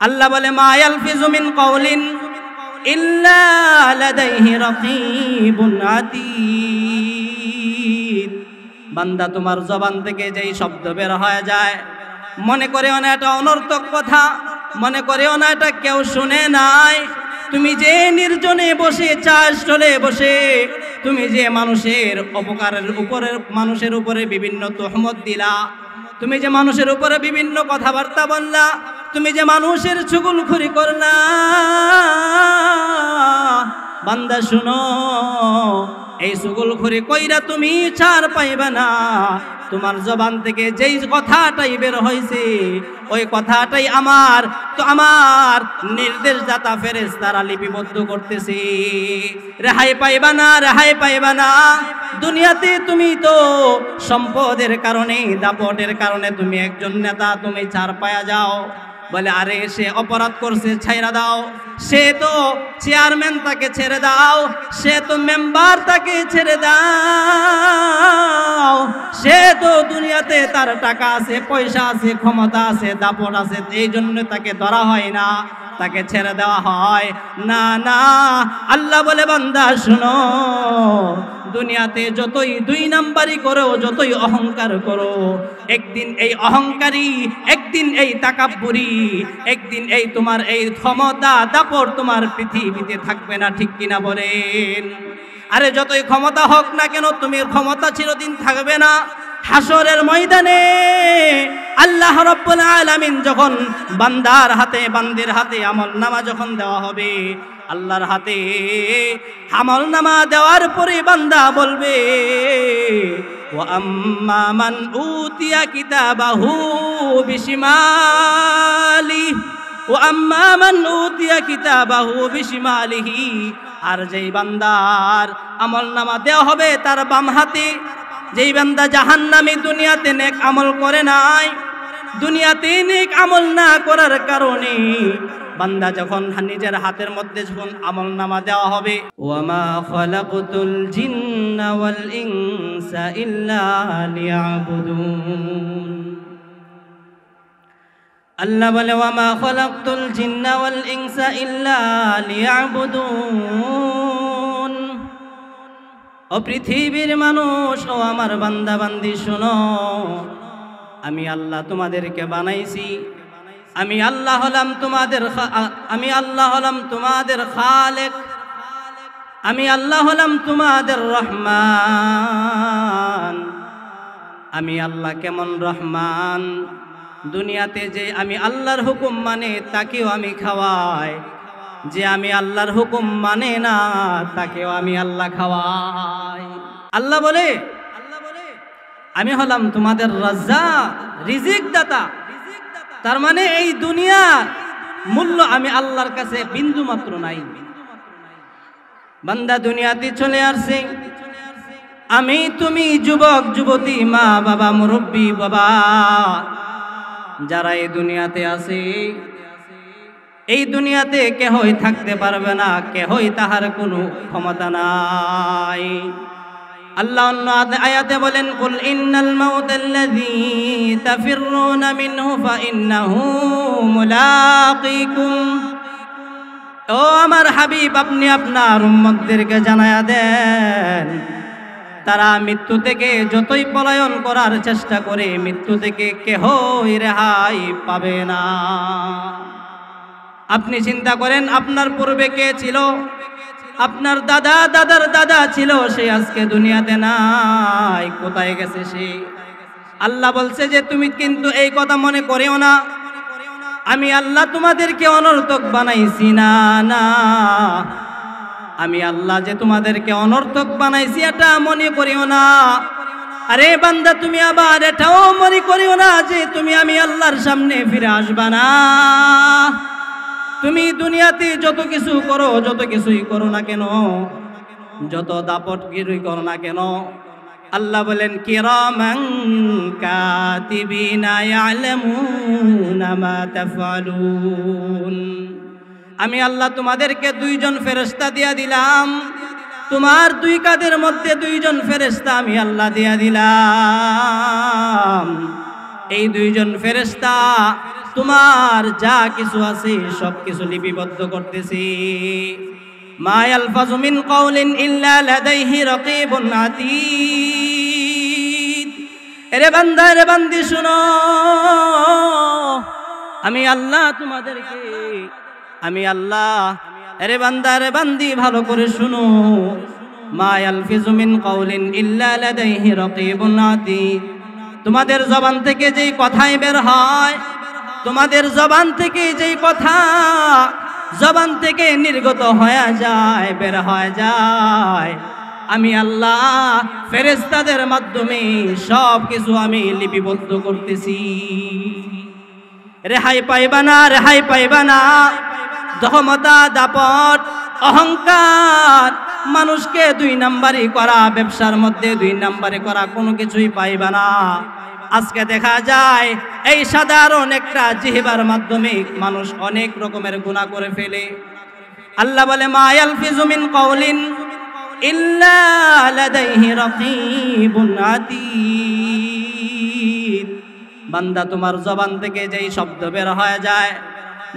আল্লাহ বলে মা ইয়ালফিজু মিন কাউলিন ইল্লা লাদাইহি রাকিবুন আতীদ। বান্দা তোমার জবান থেকে যেই শব্দ বের হয়ে যায়, মনে করেও না এটা অনর্থক কথা, মনে করেও না এটা কেউ শুনে নাই। তুমি যে নির্জনে বসে চাষ চলে বসে তুমি যে মানুষের অপকারের উপরে মানুষের উপরে বিভিন্ন তহমত দিলা, তুমি যে মানুষের উপরে বিভিন্ন কথাবার্তা বললা, তুমি যে মানুষের চুগলখড়ি করলা, বান্দা শুনো, এই চুগলখড়ি কইরা তুমি ছাড় পাইবা না। তোমার জবান থেকে যেই কথাটাই বের হয়েছে ওই কথাটাই আমার নির্দেশদাতা ফেরেশতারা লিপিবদ্ধ করতেছে। রেহাই পাইবা না, রেহাই পাইবা না। দুনিয়াতে তুমি তো সম্পদের কারণে, দাপটের কারণে তুমি একজন নেতা, তুমি ছাড় পায়া যাও। বলে আরে সে অপরাধ করছে, ছাইরা দাও। সে তো চেয়ারম্যান, তাকে ছেড়ে দাও। সে তো মেম্বার, তাকে ছেড়ে দাও। সে তো দুনিয়াতে তার টাকা আছে, পয়সা আছে, ক্ষমতা আছে, দাপট আছে, এই জন্য তাকে ধরা হয় না, তাকে ছেড়ে দেওয়া হয় না। না, আল্লাহ বলে বান্দা শুনো, দুনিয়াতে যতই দুই নাম্বারি করো, যতই অহংকার করো, একদিন এই অহংকারী, একদিন এই তাকাব্বুরি, একদিন এই তোমার এই ক্ষমতা দাপট তোমার পৃথিবীতে থাকবে না। ঠিক কিনা বলেন? আরে যতই ক্ষমতা হোক না কেন, তুমি ক্ষমতা চিরদিন থাকবে না। হাসরের ময়দানে আল্লাহ রাব্বুল আলামিন যখন বান্দার হাতে, বান্দির হাতে আমলনামা যখন দেওয়া হবে, আল্লাহর হাতে আমলনামা দেওয়ার পরে বান্দা বলবে ওয়া আম্মা মান উতিয়া কিতাবাহু বিশিমালি ওয়া আম্মা মান উতিয়া কিতাবাহু বিশিমালিহি। আর যেই বান্দার আমলনামা দেওয়া হবে তার বাম হাতে, যেই বান্দা জাহান্নামী, দুনিয়াতে নেক আমল করে নাই, দুনিয়াতে নেক আমল না করার কারণে বান্দা যখন নিজের হাতের মধ্যে যখন আমলনামা দেওয়া হবে, ওয়ামা খালাকতুল জিন্না ওয়াল ইনসা ইল্লা লিয়াবুদুন। আল্লাহ বলে ওয়ামা খালাকতুল জিন্না ওয়াল ইনসা ইল্লা লিয়াবুদুন। ও পৃথিবীর মানুষ, ও আমার বান্দা বান্দি শোনো, আমি আল্লাহ তোমাদেরকে বানাইছি। আমি আল্লাহ হলাম তোমাদের খালেক। আমি আল্লাহ হলাম তোমাদের রহমান। আমি আল্লাহ কেমন রহমান, দুনিয়াতে যে আমি আল্লাহর হুকুম মানে তাকেও আমি খাওয়াই, যে আমি আল্লাহর হুকুম মানে না তাকেও আমি আল্লাহ খাওয়াই। আল্লাহ বলে আমি হলাম তোমাদের রাজ্জাক, রিজিক দাতা। তার মানে এই দুনিয়ার মূল্য আমি আল্লাহর কাছে বিন্দু মাত্র নাই। বান্দা দুনিয়াতে চলে আসছে, আমি তুমি যুবক যুবতী, মা বাবা, মুরব্বী বাবা, যারা এই দুনিয়াতে আছে, এই দুনিয়াতে কেহই থাকতে পারবে না, কেহই তাহার কোনো ক্ষমতা নাই। আল্লাহ অন্য আয়াতে বলেন কুল ইন্নাল মাউতাল্লাযী তাফিররুনা মিনহু ফাইন্নাহু মুলাকীকুম। ও আমার হাবিব, আপনি আপনার উম্মতদেরকে জানায়া দেন, তারা মৃত্যু থেকে যতই পলায়ন করার চেষ্টা করে, মৃত্যু থেকে কেহই রেহাই পাবে না। আপনি চিন্তা করেন, আপনার পূর্বে কে ছিল? আপনার দাদা দাদার দাদা ছিল, সে আজকে দুনিয়াতে নাই, কোথায় গেছে সে? আল্লাহ বলছে যে তুমি কিন্তু এই কথা মনে করিও না, আমি আল্লাহ তোমাদেরকে অনর্থক বানাইছি না। না, আমি আল্লাহ যে তোমাদেরকে অনর্থক বানাইছি এটা মনে করিও না। আরে বান্দা, তুমি আবার এটাও মনে করিও না যে তুমি আমি আল্লাহর সামনে ফিরে আসবা না। তুমি দুনিয়াতে যত কিছু করো, যত কিছুই করো না কেন, যত দাপটগিরি করো না কেন, আল্লাহ বলেন কিরামান কাতিবিনা ইয়ালামুনা মা তাফআলুন। আমি আল্লাহ তোমাদেরকে দুইজন ফেরেশতা দিয়া দিলাম, তোমার দুই কাঁধের মধ্যে দুইজন ফেরেশতা আমি আল্লাহ দিয়া দিলাম। এই দুইজন ফেরেশতা তোমার যা কিছু আছে সব কিছু লিপিবদ্ধ করতেছি। মা ইয়ালফাযু মিন কাওলিন ইল্লা লাদাইহি রাকীবুন আতীদ। এরে বান্দা রে বান্দি শুনো, আমি আল্লাহ তোমাদেরকে, আমি আল্লাহ। এরে বান্দা রে বান্দি ভালো করে শুনো, মা ইয়ালফিযু মিন কাওলিন ইল্লা লাদাইহি রাকীবুন আতীদ। তোমাদের জবান থেকে যেই কথাই বের হয়, তোমাদের জবান থেকে যেই কথা জবান থেকে নির্গত হয়ে যায়, বের হয়ে যায়, আমি আল্লাহ ফেরেশতাদের মাধ্যমে সব কিছু আমি লিপিবদ্ধ করতেছি। রেহাই পাইবা না, রেহাই পাইবা না। দহমতা, দাপট, অহংকার, মানুষকে 2 নাম্বারি করা, ব্যবসার মধ্যে 2 নাম্বারি করা, কোনো কিছুই পাইবা না। আজকে দেখা যায় এই সাধারণ একটা জিহবার মাধ্যমে মানুষ অনেক রকমের গুনাহ করে ফেলে। আল্লাহ বলে মা ইয়ালফিযু মিন কাওলিন ইল্লা লাদাইহি রাকীবুন আতীদ। বান্দা তোমার জবান থেকে যেই শব্দ বের হয়ে যায়,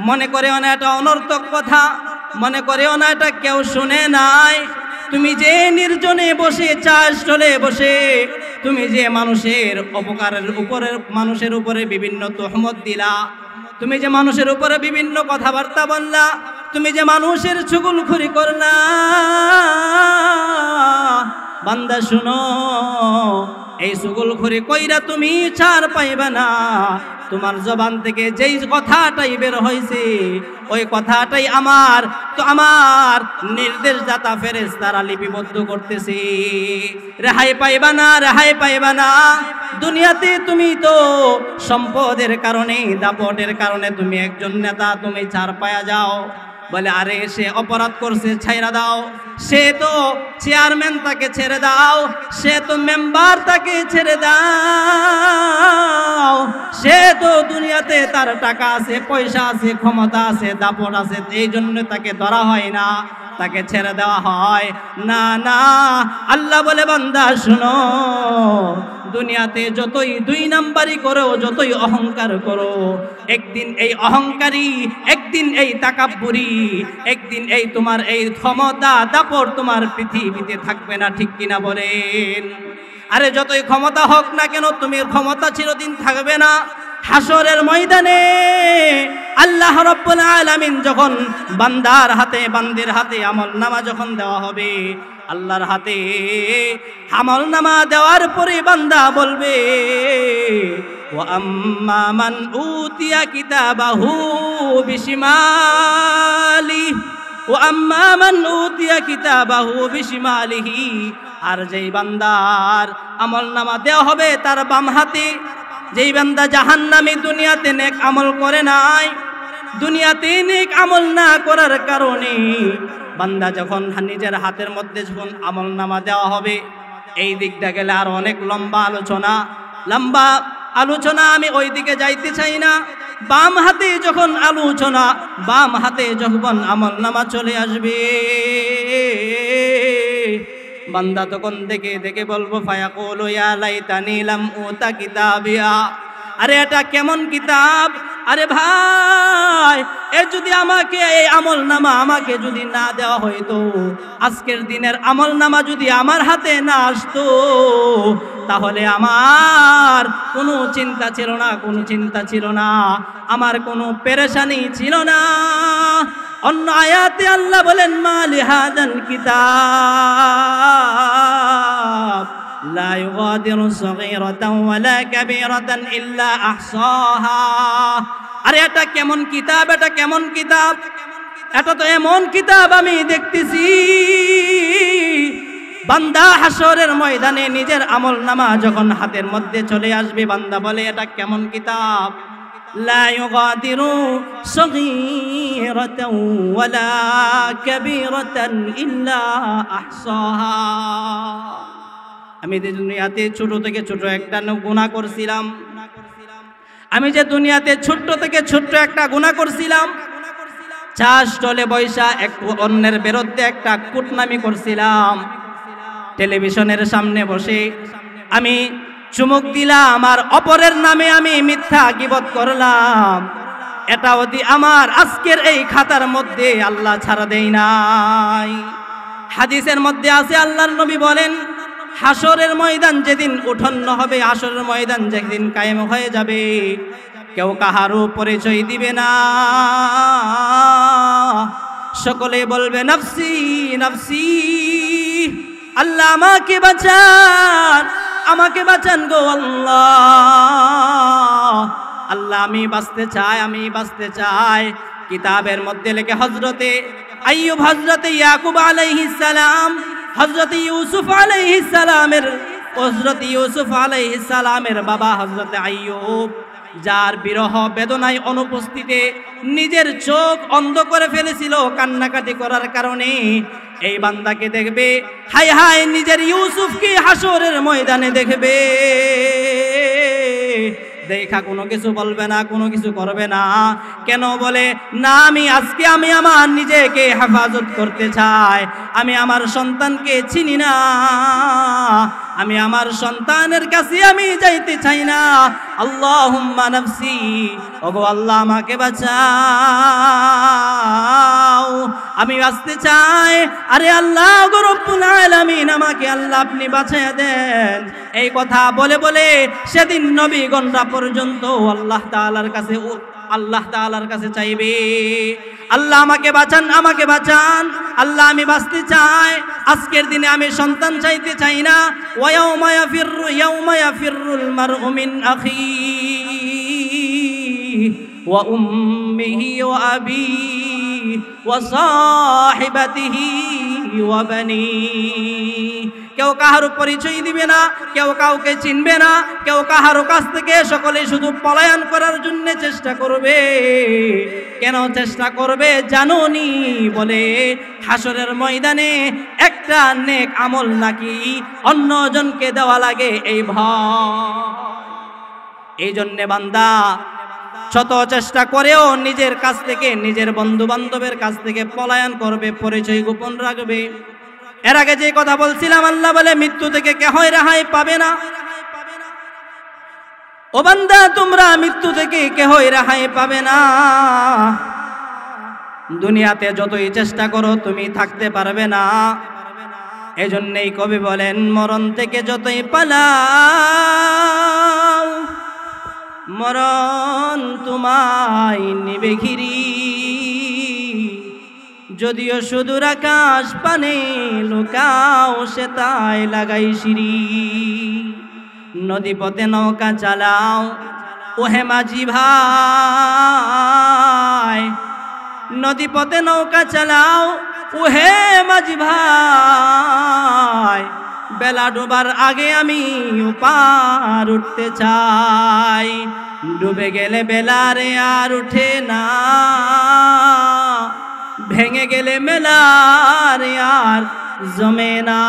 মনে করেও না এটা অনর্থক কথা, মনে করেও না এটা কেউ শুনে নাই। তুমি যে নির্জনে বসে, চা স্টলে বসে তুমি যে মানুষের অপকারের উপরে, মানুষের উপরে বিভিন্ন তহমত দিলা, তুমি যে মানুষের উপরে বিভিন্ন কথাবার্তা বললা, তুমি যে মানুষের চুগলখড়ি করলা, বান্দা শুনো, এই চুগলখড়ি কইরা তুমি ছাড় পাইবা না। তোমার জবান থেকে যেই কথাটাই বের হয়েছে, ওই কথাটাই আমার নির্দেশদাতা ফেরেশতারা লিপিবদ্ধ করতেছে। রেহাই পাইবা না, রেহাই পাইবা না। দুনিয়াতে তুমি তো সম্পদের কারণে, দাপটের কারণে তুমি একজন নেতা, তুমি ছাড় পায়া যাও। বলে আরে সে অপরাধ করছে, ছাইরা দাও। সে তো চেয়ারম্যান, তাকে ছেড়ে দাও। সে তো মেম্বার, তাকে ছেড়ে দাও। সে তো দুনিয়াতে তার টাকা আছে, পয়সা আছে, ক্ষমতা আছে, দাপট আছে, এই জন্য তাকে ধরা হয় না, তাকে ছেড়ে দেওয়া হয় না। না, আল্লাহ বলে বান্দা শুনো, দুনিয়াতে যতই 2 নাম্বারি করো, যতই অহংকার করো, একদিন এই অহংকারী, একদিন এই তাকাব্বুরি, একদিন এই তোমার এই ক্ষমতা, দাপট তোমার পৃথিবীতে থাকবে না। ঠিক কিনা বলেন? আরে যতই ক্ষমতা হোক না কেন, তুমি ক্ষমতা চিরদিন থাকবে না। হাসরের ময়দানে আল্লাহ রাব্বুল আলামিন যখন বান্দার হাতে, বান্দির হাতে আমলনামা যখন দেওয়া হবে, আল্লাহর হাতে আমলনামা দেওয়ার পরে বান্দা বলবে ওয়া আম্মা মান উতিয়া কিতাবাহু বিশিমালি, ওয়া আম্মা মান উতিয়া কিতাবাহু বিশিমালিহি। আর যেই বান্দার আমলনামা দেওয়া হবে তার বাম হাতে, যেই বান্দা জাহান্নামী, দুনিয়াতে নেক আমল করে নাই, দুনিয়াতে নেক আমল না করার কারণে বান্দা যখন নিজের হাতের মধ্যে যখন আমলনামা দেওয়া হবে, এই দিকটা গেলে আর অনেক লম্বা আলোচনা, আমি ওই দিকে যাইতে চাই না। বাম হাতে যখন আলোচনা, বাম হাতে যখন আমলনামা চলে আসবে, বান্দা তখন দেখে দেখে বলবো ফায়াকুলু ইয়া লাইতানি লাম উতা কিতাবিয়া। আরে এটা কেমন কিতাব? আরে ভাই, এ যদি আমাকে, এই আমলনামা আমাকে যদি না দেওয়া হইতো, আজকের দিনের আমলনামা যদি আমার হাতে না আসতো, তাহলে আমার কোনো চিন্তা ছিল না, কোনো চিন্তা ছিল না, আমার কোনো পেরেশানি ছিল না। অন্য আয়াতে আল্লাহ বলেন মা লিহাদাল কিতাব লা ইউগাদিরু সগীরাতান ওয়ালা কাবীরাতান ইল্লা আহসাহা। আরে এটা কেমন কিতাব? এটা কেমন কিতাব? এটা তো এমন কিতাব আমি দেখতেছি, বান্দা হাসরের ময়দানে নিজের আমলনামা যখন হাতের মধ্যে চলে আসবে, বান্দা বলে এটা কেমন কিতাব? লা ইউগাদিরু সগীরাতান ওয়ালা কাবীরাতান ইল্লা আহসাহা। আমি যে দুনিয়াতে ছোট থেকে ছোট একটা গুনাহ করছিলাম, আমি যে দুনিয়াতে ছোট্ট থেকে ছোট্ট একটা গুনাহ করছিলাম, চা স্টলে বৈশা একটু অন্যের বিরুদ্ধে একটা কুটনামি করছিলাম, টেলিভিশনের সামনে বসে আমি চুমুক দিলাম, আর অপরের নামে আমি মিথ্যা গীবত করলাম, এটা অতি আমার আজকের এই খাতার মধ্যে আল্লাহ ছাড়া দেই নাই। হাদিসের মধ্যে আছে আল্লাহর নবী বলেন, হাসরের ময়দান যেদিন উঠন্ন হবে, হাসরের ময়দান যেদিন কায়েম হয়ে যাবে, কেউ কাহারও পরিচয় দিবে না, সকলে বলবে নফসি নফসি, আল্লাহ আমাকে বাঁচান, আমাকে বাঁচান গো আল্লাহ, আল্লাহ আমি বাঁচতে চাই, আমি বাঁচতে চাই। কিতাবের মধ্যে লেখে হযরতে আইয়ুব, হযরতে ইয়াকুব আলাইহিস সালাম, হযরতে ইউসুফ আলাইহিস সালামের, হযরতে ইউসুফ আলাইহিস সালামের বাবা হযরতে আইয়ুব, যার বিরহ বেদনায় অনুপস্থিতিতে নিজের চোখ অন্ধ করে ফেলেছিল কান্নাকাটি করার কারণে, এই বান্দাকে দেখবে, হায় হায় নিজের ইউসুফকে হাসরের ময়দানে দেখবে, দেখা কোনো কিছু বলবে না, কোনো কিছু করবে না। কেন বলে না, আমি আজকে আমি আমার নিজেকে হেফাজত করতে চাই, আমি আমার সন্তানকে চিনি না, আমি আমার সন্তানের কাছে আমি যাইতে চাই না। আল্লাহুম্মা নাফসি, ওগো আল্লাহ আমাকে বাঁচাও, আমি বাঁচতে চাই। আরে আল্লাহ গো রব্বুল আলামিন, আমাকে আল্লাহ আপনি বাঁচাইয়া দেন। এই কথা বলে বলে সেদিন নবীগণরা পর্যন্ত আল্লাহ তাআলার কাছে চাইবে, আল্লাহ আমাকে বাঁচান, আমাকে বাঁচান, আল্লাহ আমি বাঁচতে চাই। আজকের দিনে আমি সন্তান চাইতে চাই না। ওয়ায়াউমা ইয়াফিরুল মারউ মিন আখিহি ওয়া উম্মিহি ওয়া আবিহি ওয়া সাহিবাতিহি ওয়া বানিহি। কেউ কাহারও পরিচয় দিবে না, কেউ কাউকে চিনবে না, কেউ কাহারও কাছ থেকে, সকলে শুধু পলায়ন করার জন্য চেষ্টা করবে। কেন চেষ্টা করবে জানোনি? বলে হাসরের ময়দানে একটা নেক আমল নাকি অন্যজনকে দেওয়া লাগে এই ভয়। এই জন্যে বান্দা শত চেষ্টা করেও নিজের কাছ থেকে, নিজের বন্ধু বান্ধবের কাছ থেকে পলায়ন করবে, পরিচয় গোপন রাখবে। এর আগে যে কথা বলছিলাম, আল্লাহ বলে মৃত্যু থেকে কেহই রেহাই পাবে না। ও বান্দা, তোমরা মৃত্যু থেকে কেহই রেহাই পাবে না। দুনিয়াতে যতই চেষ্টা করো তুমি থাকতে পারবে না। এজন্যই কবি বলেন, মরণ থেকে যতই পালাও, মরণ তোমায় নিবে ঘিরি। যদিও সুদূর আকাশ পানে লুকাও, সে তাই লাগাই সিঁড়ি। নদী পথে নৌকা চালাও, ওহে মাঝি ভাই, নদী পথে নৌকা চালাও, ওহে মাঝি ভাই। বেলা ডোবার আগে আমি পার উঠতে চাই, ডুবে গেলে বেলারে আর উঠে না, ভেঙে গেলে মেলার আর জমে না।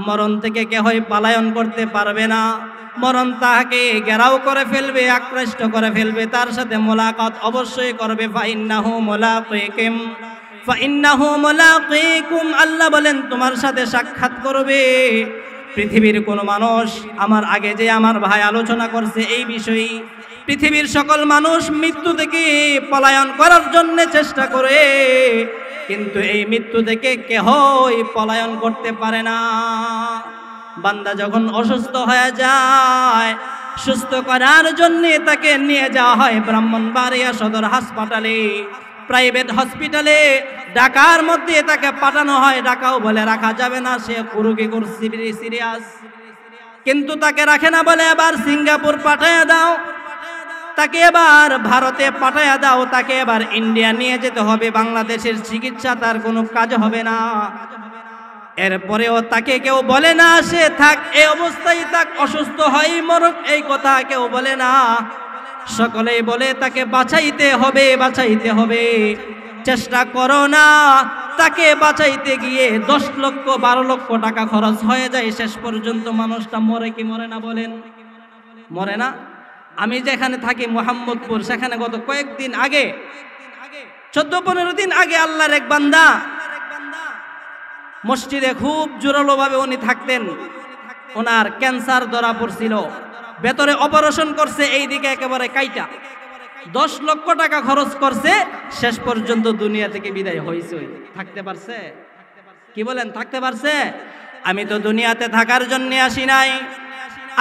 মরণ থেকে কেহই পলায়ন করতে পারবে না। মরণ তাহাকে ঘেরাও করে ফেলবে, আকৃষ্ট করে ফেলবে, তার সাথে মোলাকাত অবশ্যই করবে। ফাইন্নাহু মুলাকিকুম, ফাইন্নাহু মুলাকিকুম, আল্লাহ বলেন তোমার সাথে সাক্ষাৎ করবে। পৃথিবীর কোনো মানুষ, আমার আগে যে আমার ভাই আলোচনা করছে এই বিষয়ে, পৃথিবীর সকল মানুষ মৃত্যু থেকে পলায়ন করার জন্য চেষ্টা করে, কিন্তু এই মৃত্যু থেকে কেহই পলায়ন করতে পারে না। বান্দা যখন অসুস্থ হয়ে যায়, সুস্থ করার জন্য তাকে নিয়ে যাওয়া হয় ব্রাহ্মণবাড়িয়া সদর হাসপাতালে, প্রাইভেট হসপিটালে। ঢাকার মধ্যে তাকে পাঠানো হয়, ঢাকাও বলে রাখা যাবে না, সে রোগী সিরিয়াস, কিন্তু তাকে রাখে না, বলে এবার সিঙ্গাপুর পাঠাইয়া দাও, তাকে এবার ভারতে পাঠাইয়া দাও, তাকে এবার ইন্ডিয়া নিয়ে যেতে হবে, বাংলাদেশের চিকিৎসা তার কোনো কাজ হবে না। এরপরেও তাকে কেউ বলে না সে থাক, এই অবস্থায় থাক, অসুস্থ হয় মরক, এই কথা কেউ বলে না। সকলেই বলে তাকে বাঁচাইতে হবে, বাঁচাইতে হবে। চেষ্টা করো না, তাকে বাঁচাইতে গিয়ে 10 লক্ষ 12 লক্ষ টাকা খরচ হয়ে যায়, শেষ পর্যন্ত মানুষটা মরে কি মরে না বলেন? মরে না। আমি যেখানে থাকি মোহাম্মদপুর, সেখানে গত কয়েকদিন আগে, 14-15 দিন আগে আল্লাহর এক বান্দা মসজিদে খুব জোরালো ভাবে উনি থাকতেন, ওনার ক্যান্সার ধরা পড়ছিল, ভেতরে অপারেশন করছে, এই দিকে একেবারে কাইটা, 10 লক্ষ টাকা খরচ করছে, শেষ পর্যন্ত দুনিয়া থেকে বিদায় হয়েছে। থাকতে পারছে? কি বলেন, থাকতে পারছে? আমি তো দুনিয়াতে থাকার জন্য আসি নাই।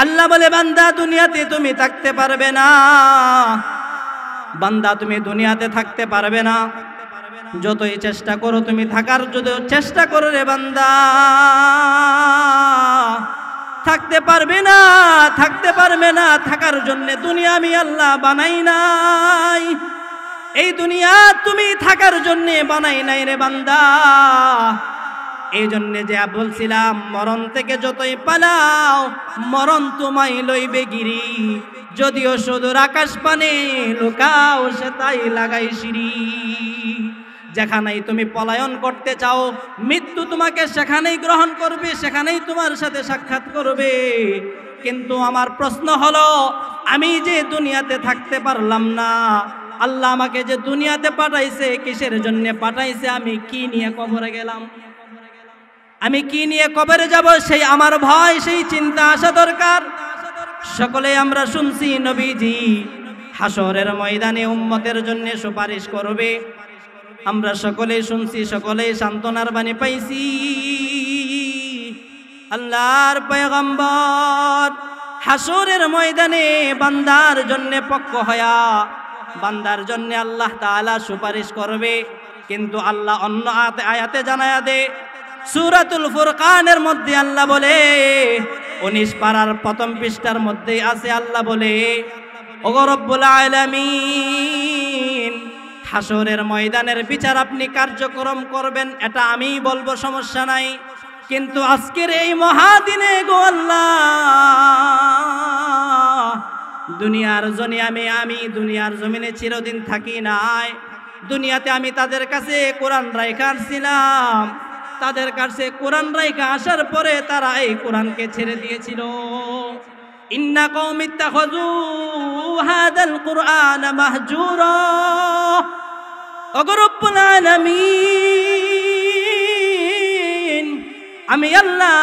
আল্লাহ বলে, বান্দা দুনিয়াতে তুমি থাকতে পারবে না, বান্দা তুমি দুনিয়াতে থাকতে পারবে না। যতই চেষ্টা করো তুমি থাকার, যদি চেষ্টা করো রে বান্দা, থাকতে পারবে না, থাকতে পারবে না। থাকার জন্য দুনিয়া আমি আল্লাহ বানাই নাই, এই দুনিয়া তুমি থাকার জন্য বানাই নাই রে বান্দা। এই জন্য যে বলছিলাম, মরণ থেকে যতই পালাও মরণ তোমায় লইবে গিরি, যদিও সুদূর আকাশ পানে লুকাও সে তাই লাগাই সিঁড়ি। যেখানেই তুমি পলায়ন করতে চাও মৃত্যু তোমাকে সেখানেই গ্রহণ করবে, সেখানেই তোমার সাথে সাক্ষাৎ করবে। কিন্তু আমার প্রশ্ন হলো, আমি যে দুনিয়াতে থাকতে পারলাম না, আল্লাহ আমাকে যে দুনিয়াতে পাঠাইছে কিসের জন্য পাঠাইছে? আমি কি নিয়ে কবরে গেলাম, আমি কি নিয়ে কবরে যাব, সেই আমার ভয়, সেই চিন্তা আসা দরকার। সকলে আমরা শুনছি নবীজি হাসরের ময়দানে উম্মতের জন্য সুপারিশ করবে, আমরা সকলেই শুনছি, সকলেই সান্ত্বনার বাণী পাইছি। আল্লাহর পয়গম্বর হাসরের ময়দানে বান্দার জন্য পক্ষ হয়া বান্দার জন্য আল্লাহ তাআলা সুপারিশ করবে। কিন্তু আল্লাহ অন্য আয়াতে জানায়া দে, সূরাতুল ফুরকানের মধ্যে আল্লাহ বলে, 19 পারার প্রথম পৃষ্ঠার মধ্যেই আছে, আল্লাহ বলে, ওগো রব্বুল আলামিন, হাসরের ময়দানের বিচার আপনি কার্যক্রম করবেন, এটা আমি বলবো, সমস্যা নাই। কিন্তু আজকের এই মহাদিনে গো আল্লাহ, দুনিয়ার জন্য আমি দুনিয়ার জমিনে চিরদিন থাকি নাই। দুনিয়াতে আমি তাদের কাছে কোরআন রাইখা আসছিলাম, তাদের কাছে কোরআন রাইখা আসার পরে তারা এই কোরআনকে ছেড়ে দিয়েছিল। ইন্না কওমি ইত্তাখাযু হাদাল কুরআন মাহজুরা। ওগো রব্বুল আলামিন, আমি আল্লাহ,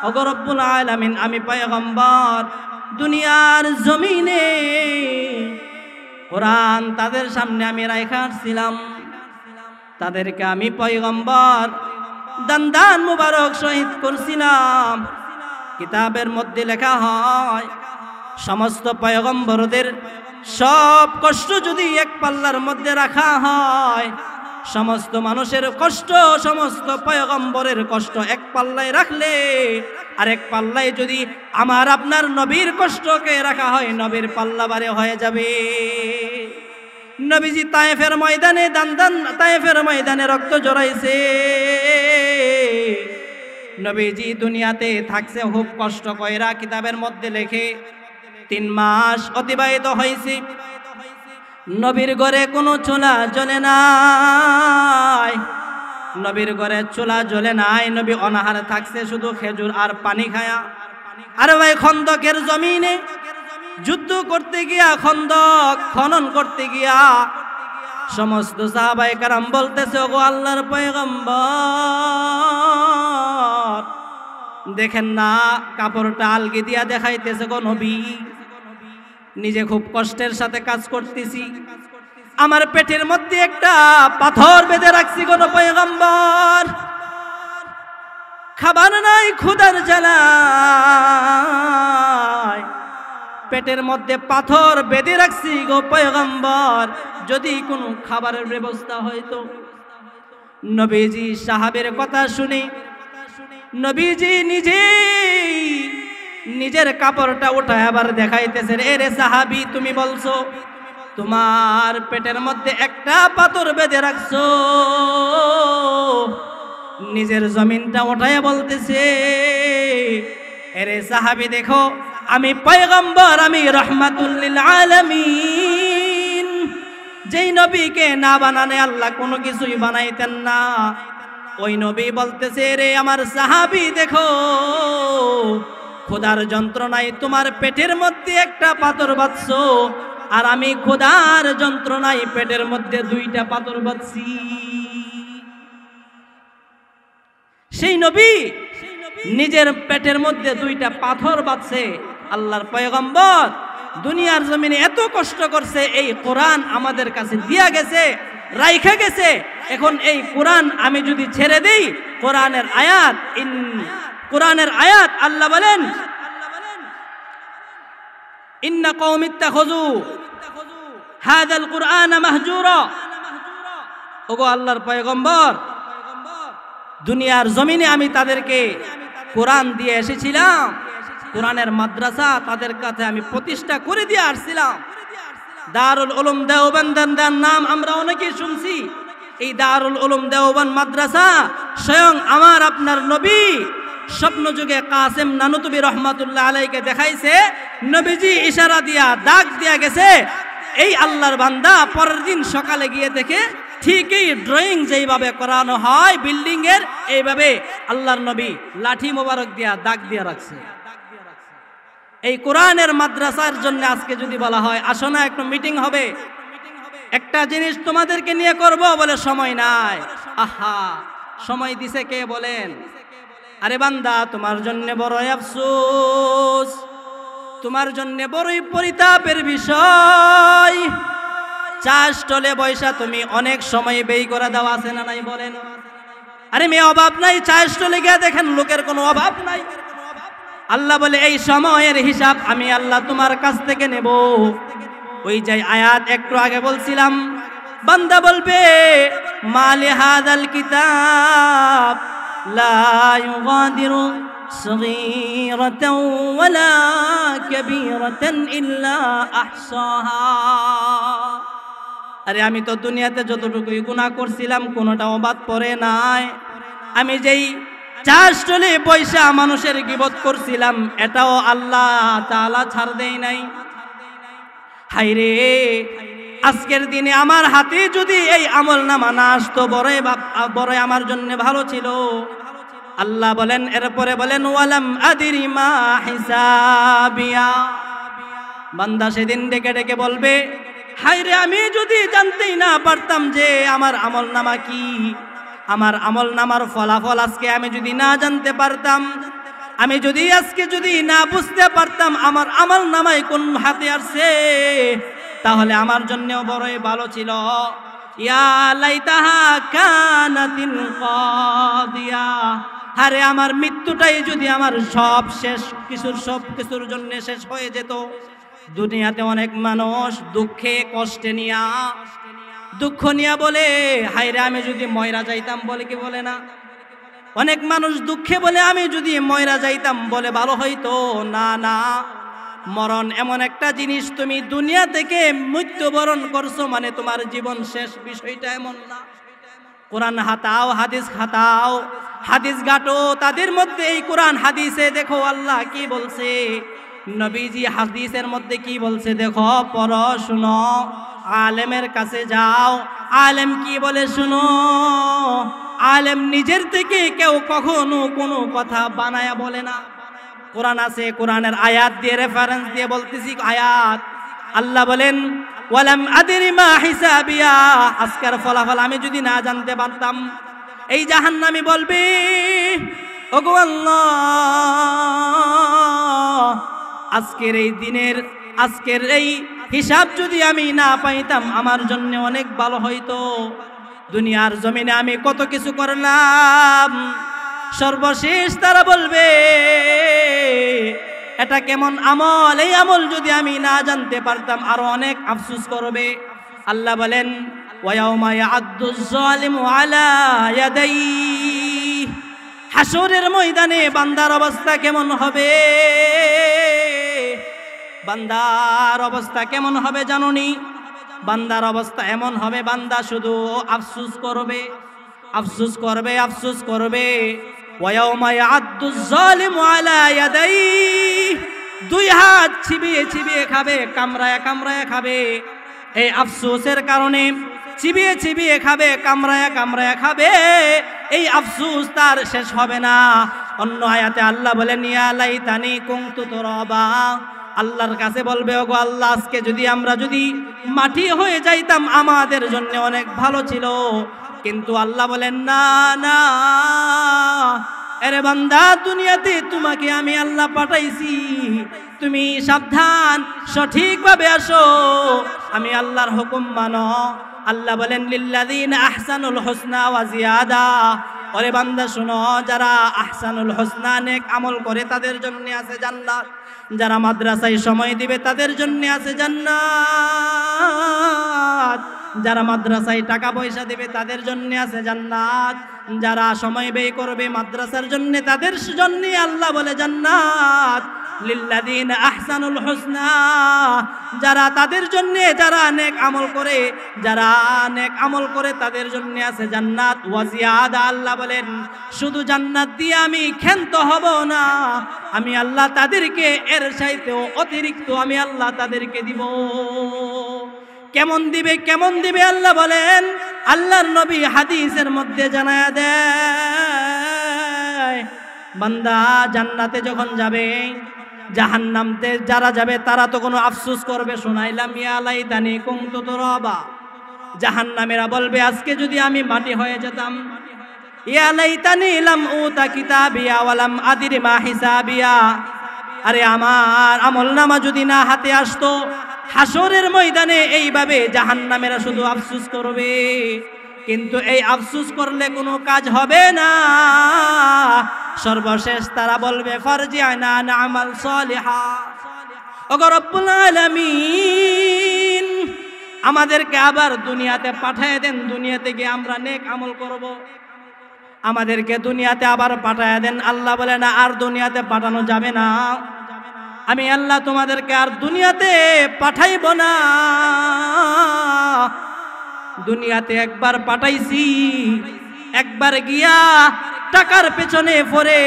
ওগো রব্বুল আলামিন, আমি পয়গম্বর দুনিয়ার জমিনে কোরআন তাদের সামনে আমি রাইখা আসছিলাম, তাদেরকে আমি পয়গম্বর দান মুবারক শহীদ করছিলাম। কিতাবের মধ্যে লেখা হয়, সমস্ত পয়গম্বরদের সব কষ্ট যদি এক পাল্লার মধ্যে রাখা হয়, সমস্ত মানুষের কষ্ট, সমস্ত পয়গম্বরের কষ্ট এক পাল্লায় রাখলে, আর এক পাল্লায় যদি আমার আপনার নবীর কষ্টকে রাখা হয়, নবীর পাল্লা বারে হয়ে যাবে। নবীজি তায়েফের ময়দানে তায়েফের ময়দানে রক্ত জড়াইছে। নবীজি দুনিয়াতে থাকছে খুব কষ্ট কইরা, কিতাবের মধ্যে লেখে 3 মাস অতিবাহিত হয়েছে। নবীর ঘরে কোনো চুলা জ্বলে নাই, নবীর ঘরে চুলা জ্বলে নাই। নবী অনাহারে থাকছে, শুধু খেজুর আর পানি খায়া। আর ভাই, খন্দকের জমিনে যুদ্ধ করতে গিয়া, খন্দক খনন করতে গিয়া সমস্ত সাহাবায়ে কেরাম বলতেছে, ওগো আল্লাহর পয়গম্বর, দেখেন না কাপড়টা আলগি দিয়া দেখাইতেছে গো নবী, নিজে খুব কষ্টের সাথে কাজ করতেছি, আমার পেটের মধ্যে একটা পাথর বেঁধে রাখছি গো পয়গম্বর, খাবার নাই, ক্ষুধার জ্বালায় পেটের মধ্যে পাথর বেঁধে রাখছি গো পয়গম্বর, যদি কোনো খাবারের ব্যবস্থা হয়তো। নবীজি সাহাবের কথা শুনে নবীজি নিজের কাপড়টা উঠায় আবার দেখাইতেছেন, এরে সাহাবী, তুমি বলছো তোমার পেটের মধ্যে একটা পাথর বেঁধে রাখছো। নিজের জমিনটা উঠায় বলতেছে, এরে সাহাবী, দেখো আমি পয়গম্বর, আমি রাহমাতুল লিল আলামিন। যেই নবীকে না বানানে আল্লাহ কোনো কিছুই বানাইতেন না, ওই নবী বলতেছে, রে আমার সাহাবী, দেখো খোদার যন্ত্রণায় তোমার পেটের মধ্যে একটা পাথর বাঁধছো, আর আমি খোদার যন্ত্রণায় পেটের মধ্যে 2টা পাথর বাঁধছি। সেই নবী নিজের পেটের মধ্যে 2টা পাথর বাঁধছে। আল্লাহর পয়গম্বর দুনিয়ার জমিনে এত কষ্ট করছে, এই কোরআন আমাদের কাছে দিয়া গেছে, রাইখা গেছে। এখন এই কোরআন আমি যদি ছেড়ে দেই, কোরআনের আয়াত আল্লাহ বলেন ইন্না কওমি ইত্তাখাযু হাযাল কুরআনা মাহজুরা। ওগো আল্লাহর পয়গম্বর, দুনিয়ার জমিনে আমি তাদেরকে কোরআন দিয়ে এসেছিলাম, কোরআনের মাদ্রাসা তাদের কাছে আমি প্রতিষ্ঠা করে দিয়ে আসছিলাম। দারুল উলুম দেওবন্দের নাম আমরা অনেকেই শুনছি। এই দারুল উলুম দেওবন্দ মাদ্রাসা স্বয়ং আমার আপনার নবী স্বপ্ন যুগে কাসেম নানুতুবি রহমাতুল্লাহ আলাইকে দেখাইছে। নবীজি ইশারা দিয়া দাগ দিয়া গেছে, এই আল্লাহর বান্দা পরের দিন সকালে গিয়ে দেখে ঠিকই ড্রয়িং যেইভাবে করানো হয় বিল্ডিং এর, এইভাবে আল্লাহর নবী লাঠি মোবারক দিয়া দাগ দিয়া রাখছে। এই কোরআনের মাদ্রাসার জন্য আজকে যদি বলা হয় আসো না একটু মিটিং হবে, একটা জিনিস তোমাদেরকে নিয়ে করব, বলে সময় নাই। আহা, সময় দিছে কে বলেন? আরে বান্দা, তোমার জন্য বড়ই আফসোস, তোমার জন্য বড়ই পরিতাপের বিষয়। চা স্টলে বৈশা তুমি অনেক সময় ব্যয় করে দাও, আছে না নাই বলেন? আরে মেয়ে অভাব নাই, চা স্টলে গিয়ে দেখেন লোকের কোনো অভাব নাই। আল্লাহ বলে এই সময়ের হিসাব আমি আল্লাহ তোমার কাছ থেকে নেব। ওই যে আয়াত একটু আগে বলছিলাম, বান্দা বলবে মালি হাযাল কিতাব লা ইউগাদিরু সগীরাতাও ওয়ালা কাবীরাতান ইল্লা আহসাহা। আরে আমি তো দুনিয়াতে যতটুকুই গুনাহ করছিলাম কোনোটাও বাদ পড়ে নাই। আমি যেই চা স্টলে পয়সা মানুষের গীবত করছিলাম, এটাও আল্লাহ তাআলা ছাড় দেই নাই। হায়রে, আজকের দিনে আমার হাতে যদি এই আমলনামা না আসতো, বড়ই আমার জন্য ভালো ছিল। আল্লাহ বলেন, এরপরে বলেন ওয়ালাম আদিরি মা হিসাবিয়া। বান্দা সেদিন ডেকে ডেকে বলবে, হায়রে আমি যদি জানতেই না পারতাম যে আমার আমলনামা কি, আমার আমলনামার ফলাফল আজকে আমি যদি না জানতে পারতাম, আমি যদি আজকে যদি না বুঝতে পারতাম আমার আমলনামায় কোন হাতে আসছে, তাহলে আমার জন্যও বড়ই ভালো ছিল। ইয়া লাইতাহা কানাতিল কাদিয়া। আরে আমার মৃত্যুটাই যদি আমার সব কিছুর জন্য শেষ হয়ে যেত। দুনিয়াতে অনেক মানুষ দুঃখে কষ্টে দুঃখ নিয়া বলে, হায়রে আমি যদি ময়রা যাইতাম, বলে কি বলে না? অনেক মানুষ দুঃখে বলে আমি যদি ময়রা যাইতাম, বলে ভালো হইতো। না না, মরণ এমন একটা জিনিস, তুমি দুনিয়া থেকে মৃত্যুবরণ করছো মানে তোমার জীবন শেষ, বিষয়টা এমন না। কোরআন হাতাও, হাদিস খাতাও, হাদিস ঘাটো, তাদের মধ্যে এই কোরআন হাদিসে দেখো আল্লাহ কি বলছে, নবীজি হাদিসের মধ্যে কি বলছে দেখো, পড়ো, শুনো, আলেমের কাছে যাও, আলেম কি বলে শুনো। আলেম নিজের থেকে কেউ কখনো কোনো কথা বানায়া বলে না। কোরআন আছে, কোরআনের আয়াত দিয়ে রেফারেন্স দিয়ে বলতেছি আয়াত। আল্লাহ বলেন ওয়ালাম আদরি মা হিসাবিয়া। আজকের ফলাফল আমি যদি না জানতে পারতাম, এই জাহান্নামী বলবে ওগো আল্লাহ, আজকের এই দিনের আজকের এই হিসাব যদি আমি না পাইতাম আমার জন্য অনেক ভালো হইতো। দুনিয়ার জমিনে আমি কত কিছু করলাম, সর্বশেষ তারা বলবে এটা কেমন আমল, এই আমল যদি আমি না জানতে পারতাম আরো অনেক আফসোস করবে। আল্লাহ বলেন ওয়ায়াউমা ইয়া'আদ্দুজ যালিমু আলা ইয়াদাইহি। হাসরের ময়দানে বান্দার অবস্থা কেমন হবে? বান্দার অবস্থা কেমন হবে জানোনি? বান্দার অবস্থা এমন হবে, বান্দা শুধু আফসোস করবে, আফসোস করবে, আফসোস করবে। ওয়ায়াউমা ইয়া'আদ্দুজ যালিমু আলা ইয়াদাইহি। দুই হাত চিবিয়ে চিবিয়ে খাবে, কামড়ায় কামড়ায় খাবে। এই আফসোসের কারণে চিবিয়ে চিবিয়ে খাবে, কামড়ায় কামড়ায় খাবে। এই আফসোস তার শেষ হবে না। অন্য আয়াতে আল্লাহ বলেন ইয়া লাইতানি কুনতু তুরাবা। আল্লাহর কাছে বলবে ওগো আল্লাহ, আজকে যদি আমরা যদি মাটি হয়ে যাইতাম আমাদের জন্য অনেক ভালো ছিল। কিন্তু আল্লাহ বলেন না না, এরে বান্দা, দুনিয়াতে তোমাকে আমি আল্লাহ পাঠাইছি, তুমি সাবধান, সঠিকভাবে আসো, আমি আল্লাহর হুকুম মানো। আল্লাহ বলেন লিল্লাযিনা আহসানুল হুসনা ওয়া জিয়াদা। ওরে বান্দা শোনো, যারা আহসানুল হুসনা নেক আমল করে তাদের জন্য আছে জান্নাত, যারা মাদ্রাসায় সময় দিবে তাদের জন্য আছে জান্নাত, যারা মাদ্রাসায় টাকা পয়সা দিবে তাদের জন্য আছে জান্নাত, যারা সময় ব্যয় করবে মাদ্রাসার জন্য তাদের জন্য আল্লাহ বলে জান্নাত। লিল্লাযিনা আহসানুল হুসনা, যারা তাদের জন্য, যারা নেক আমল করে, যারা নেক আমল করে তাদের জন্য আছে জান্নাত। ওয়া জিয়াদা, আল্লাহ বলেন শুধু জান্নাত দিয়ে আমি ক্ষান্ত হব না, আমি আল্লাহ তাদেরকে এর চাইতেও অতিরিক্ত আমি আল্লাহ তাদেরকে দিব। কেমন দিবে, কেমন দিবে আল্লাহ বলেন, আল্লাহর নবী হাদিসের মধ্যে জানায়া দেয়, বান্দা জান্নাতে যখন যাবে, জাহান্নামতে যারা যাবে তারা তো কোনো আফসোস করবে, শোনাইলাম ইয়া লাইতানি কুনতু তুরাবা। জাহান্নামেরা বলবে আজকে যদি আমি মাটি হয়ে যেতাম, ইয়া লাইতানি লাম উতা কিতাবিয়া ওয়া লাম আদরি মা হিসাবিয়া। আরে আমার আমলনামা যদি না হাতে আসতো। হাসরের ময়দানে এইভাবে জাহান্নামেরা শুধু আফসোস করবে, কিন্তু এই আফসোস করলে কোনো কাজ হবে না। সর্বশেষ তারা বলবে ফারজি'না না'মাল সালিহা। ওগো রব্বুল আলামিন, আমাদেরকে আবার দুনিয়াতে পাঠিয়ে দেন, দুনিয়াতে গিয়ে আমরা নেক আমল করব। আমাদেরকে দুনিয়াতে আবার পাঠিয়ে দেন। আল্লাহ বলে না, আর দুনিয়াতে পাঠানো যাবে না, আমি আল্লাহ তোমাদেরকে আর দুনিয়াতে পাঠাইব না। দুনিয়াতে একবার পাঠাইছি, একবার গিয়া টাকার পেছনে পড়ে,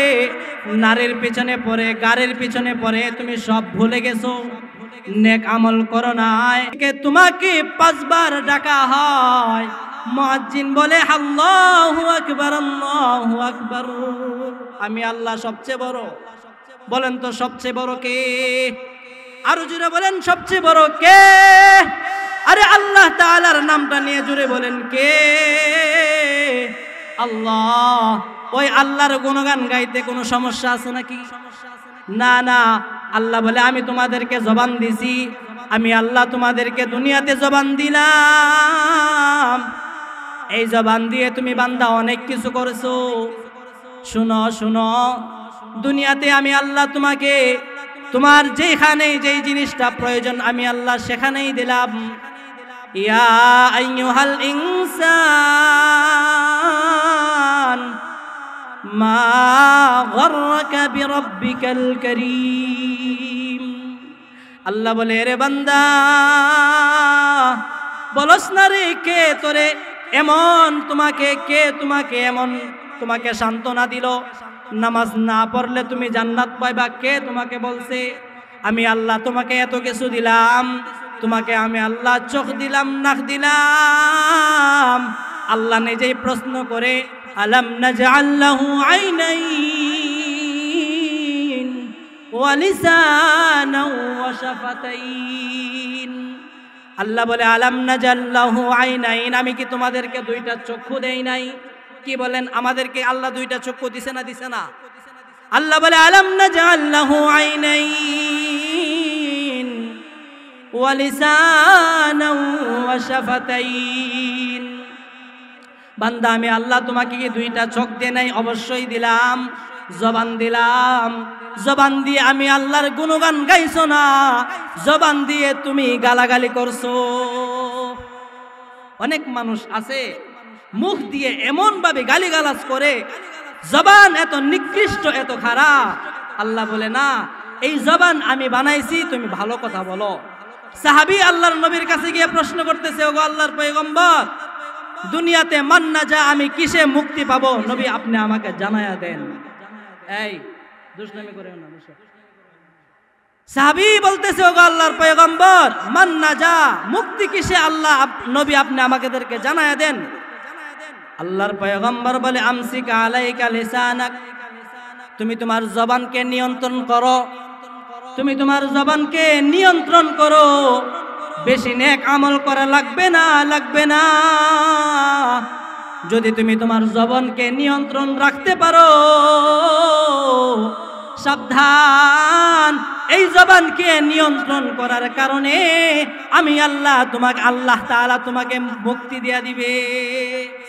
নারীর পেছনে পড়ে, গাড়ির পেছনে পড়ে তুমি সব ভুলে গেছো, নেক আমল করো নাই। তোমাকে 5 বার ডাকা হয়, মুয়াজ্জিন বলে আল্লাহু আকবার, আল্লাহু আকবার, আমি আল্লাহ সবচেয়ে বড়। বলেন তো সবচেয়ে বড় কে? আরো জোরে বলেন সবচেয়ে বড় কে? আরে আল্লাহ তাআলার নামটা নিয়ে জোরে বলেন কে? আল্লাহ। ওই আল্লাহর গুণগান গাইতে কোনো সমস্যা আছে নাকি? না না। আল্লাহ বলে আমি তোমাদেরকে জবান দিছি, আমি আল্লাহ তোমাদেরকে দুনিয়াতে জবান দিলাম, এই জবান দিয়ে তুমি বান্দা অনেক কিছু করেছো। শুনো শুনো, দুনিয়াতে আমি আল্লাহ তোমাকে তোমার যেখানেই যেই জিনিসটা প্রয়োজন আমি আল্লাহ সেখানেই দিলাম। ইয়া আইয়ুহাল ইনসান মা গররাকা বিরাব্বিকাল কারীম। আল্লাহ বলে রে বান্দা, বলস না রে কে তোরে এমন, তোমাকে এমন তোমাকে সান্ত্বনা দিল, নামাজ না পড়লে তুমি জান্নাত পাইবা, কে তোমাকে বলছে? আমি আল্লাহ তোমাকে এত কিছু দিলাম, তোমাকে আমি আল্লাহ চোখ দিলাম, নাক দিলাম। আল্লাহ নিজেই প্রশ্ন করে আলাম নাজআল লাহু আইনাইন ওয়া লিসানাও ওয়া শাফাতাইন। আল্লাহ বলে আলাম নাজআল লাহু আইনাইন, আমি কি তোমাদেরকে 2টা চক্ষু দেই নাই? কি বলেন, আমাদেরকে আল্লাহ 2টা চক্ষু দিছে না? দিছে না? আল্লাহ বলে আলাম নাজআল লাহু আইনাইন ওয়া লিসানাও ওয়া শাফাতাইন। বান্দা আমি আল্লাহ তোমাকে কি 2টা চোখ দেই নাই? অবশ্যই দিলাম। জবান দিলাম, জবান দিয়ে আমি আল্লাহর গুণগান গাইছো না, জবান দিয়ে তুমি গালাগালি করছো। অনেক মানুষ আছে মুখ দিয়ে এমন ভাবে গালিগালাজ করে, জবান এত নিকৃষ্ট, এত খারাপ। আল্লাহ বলে না, এই জবান আমি বানাইছি, তুমি ভালো কথা বলো। সাহাবী আল্লাহর নবীর কাছে গিয়ে প্রশ্ন করতেছে, ওগো আল্লাহর পয়গম্বর, দুনিয়াতে মান্না যা আমি কিসে মুক্তি পাবো? নবী আপনি আমাকে জানায়া দেন। এই দুষ্টামি করে না। সাহাবী বলতেছে, ওগো আল্লাহর পয়গম্বর, মান্না যা মুক্তি কিসে? আল্লাহ নবী আপনি আমাদেরকে জানায়া দেন। আল্লাহর পয়গম্বর বলে আমসিক আলাইকা লিসানাক, তুমি তোমার জবানকে নিয়ন্ত্রণ করো, তুমি তোমার জবানকে নিয়ন্ত্রণ করো। বেশি নেক আমল করা লাগবে না, লাগবে না। যদি তুমি তোমার জবানকে নিয়ন্ত্রণ রাখতে পারো, সাবধান, এই জবানকে নিয়ন্ত্রণ করার কারণে আমি আল্লাহ তাআলা তোমাকে মুক্তি দিয়া দিবে।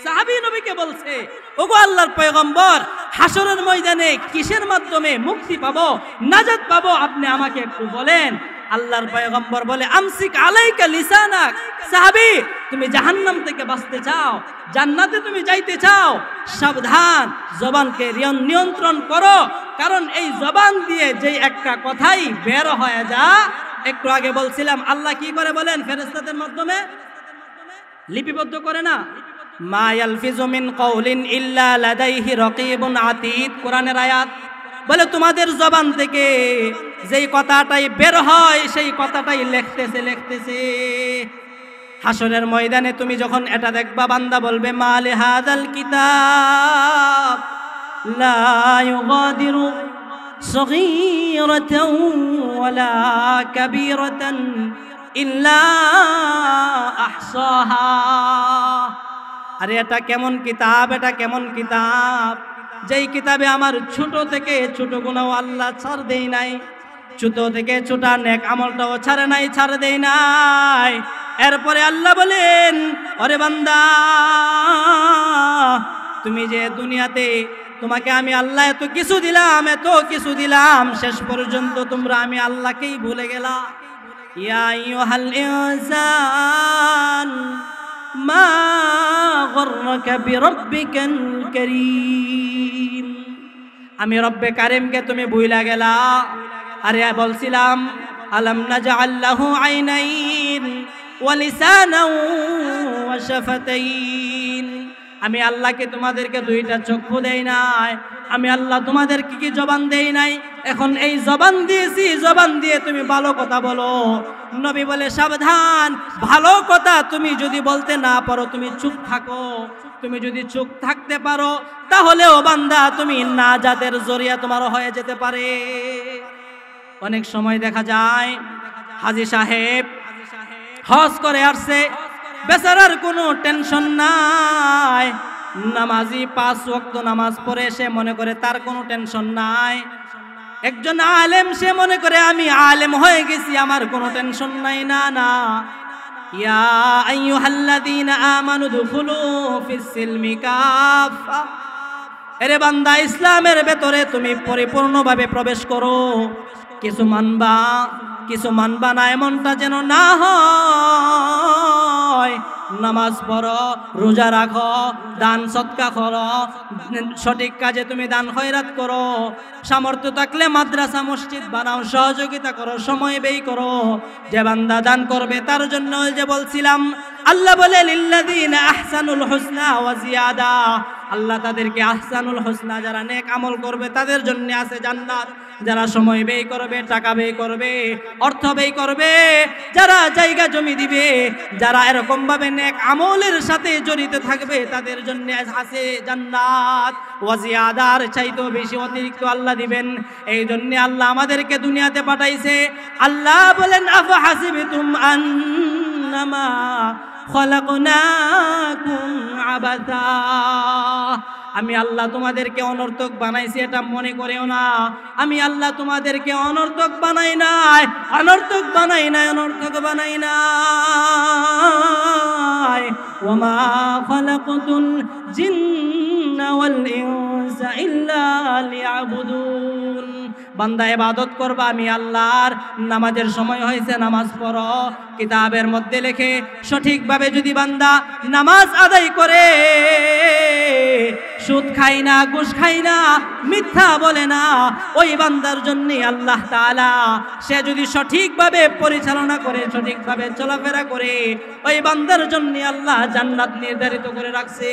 সাহাবী নবীকে বলছে, ওগো আল্লাহর পয়গম্বর, হাসরের ময়দানে কিসের মাধ্যমে মুক্তি পাবো, নাজাত পাবো, আপনি আমাকে একটু বলেন। আল্লাহর পয়গম্বর বলে, আমসিক আলাইকা লিসানাক। সাহাবী, তুমি জাহান্নাম থেকে বাঁচতে চাও, জান্নাতে তুমি যাইতে চাও, সাবধান, জবানকে নিয়ন্ত্রণ করো, কারণ এই জবান দিয়ে যে একটা কথাই বের হয়ে যা। একটু আগে বলছিলাম আল্লাহ কি করে বলেন, ফেরেশতাদের মাধ্যমে লিপিবদ্ধ করে না, মা ইয়ালফিজু মিন কাউলিন ইল্লা লাদাইহি রাকিবুন আতীদ, কোরআনের আয়াত। বলে তোমাদের জবান থেকে যেই কথাটাই বের হয় সেই কথাটাই লিখতেছে। হাসরের ময়দানে তুমি যখন এটা দেখবা, বান্দা বলবে, মা লিহাযাল কিতাব লা ইউগাদিরু সগীরাতান ওয়ালা কাবীরাতান ইল্লা আহসাহা। আরে এটা কেমন কিতাব, এটা কেমন কিতাব, যেই কিতাবে আমার ছোট থেকে ছোট গুনাহ আল্লাহ ছাড় দেই নাই, ছোট থেকে ছোট নেক আমলটাও ছাড় দেই নাই। এরপরে আল্লাহ বলেন, ওরে বান্দা, তুমি যে দুনিয়াতে তোমাকে আমি আল্লাহ এত কিছু দিলাম, শেষ পর্যন্ত তোমরা আমি আল্লাহকেই ভুলে গেলা। ইয়া আইয়ুহাল ইনসান মা গররাকা বিরাব্বিকাল কারীম, আমি রব্বে কারিমকে তুমি ভুলে গেলা। আরে বলছিলাম, আলাম নাজআল লাহু আইনাইন ওয়া লিসানান ওয়া শাফাতাইন, আমি আল্লাহকে তোমাদেরকে দুইটা চক্ষু দেই নাই, আমি আল্লাহ তোমাদেরকে কি জবান দেই নাই? এখন এই জবান দিয়েছি, জবান দিয়ে তুমি ভালো কথা বলো। নবী বলে, সাবধান, ভালো কথা তুমি যদি বলতে না পারো তুমি চুপ থাকো। তুমি যদি চুপ থাকতে পারো তাহলে ও বান্দা তুমি নাজাতের জরিয়া তোমার হয়ে যেতে পারে। অনেক সময় দেখা যায় হাজী সাহেব হজ করে আসছে, বেচারার কোনো টেনশন নাই, নামাজি 5 ওয়াক্ত নামাজ পড়ে, সে মনে করে তার কোনো টেনশন নাই। একজন আলেম, সে মনে করে আমি আলেম হয়ে গেছি, আমার কোনো টেনশন নাই। না, ইয়া আইয়ুহাল্লাযীনা আমানু দুখুলু ফিস সিলমি কাফা, এরে বান্দা, ইসলামের ভেতরে তুমি পরিপূর্ণভাবে প্রবেশ করো। কিছু মানবা না এমনটা যেন না হয়। নামাজ পড়ো, রোজা রাখো, দান সদকা করো, সঠিক কাজে তুমি দান খয়রাত করো, সামর্থ্য থাকলে মাদ্রাসা মসজিদ বানাও, সহযোগিতা করো, সময় ব্যয় করো। যে বান্দা দান করবে তার জন্য, যে বলছিলাম, আল্লাহ বলে, লিল্লাযীনা আহসানুল হুসনা ওয়া জিয়াদা, আল্লাহ তাদেরকে আহসানুল হুসনা, যারা নেক আমল করবে তাদের জন্য আছে জান্নাত। যারা সময় ব্যয় করবে, টাকা ব্যয় করবে, অর্থ ব্যয় করবে, যারা জায়গা জমি দিবে, যারা এরকম ভাবে নেক আমলের সাথে জড়িত থাকবে তাদের জন্য আছে জান্নাত। ওয়া জিয়াদার চাইতেও বেশি অতিরিক্ত আল্লাহ দিবেন। এই জন্য আল্লাহ আমাদেরকে দুনিয়াতে পাঠাইছে। আল্লাহ বলেন, আফা হাসিবতুম আন্নামা খলাকনাকুম আবাসা, আমি আল্লাহ তোমাদেরকে অনর্থক বানাইছি এটা মনে করেও না। আমি আল্লাহ তোমাদেরকে অনর্থক বানাই নাই। ওয়ামা খালাকতুল জিন্না ওয়াল ইনসা ইল্লা লিয়াবুদুন, বান্দা ইবাদত করবা আমি আল্লাহর। নামাজের সময় হয়েছে, নামাজ পড়ো। কিতাবের মধ্যে লেখে, সঠিকভাবে যদি বান্দা নামাজ আদায় করে, সুদ খায় না, ঘুষ খায় না, মিথ্যা বলে না, ওই বান্দার জন্য আল্লাহ তাআলা, সে যদি সঠিকভাবে পরিচালনা করে, সঠিকভাবে চলাফেরা করে, ওই বান্দার জন্য আল্লাহ জান্নাত নির্ধারিত করে রাখছে।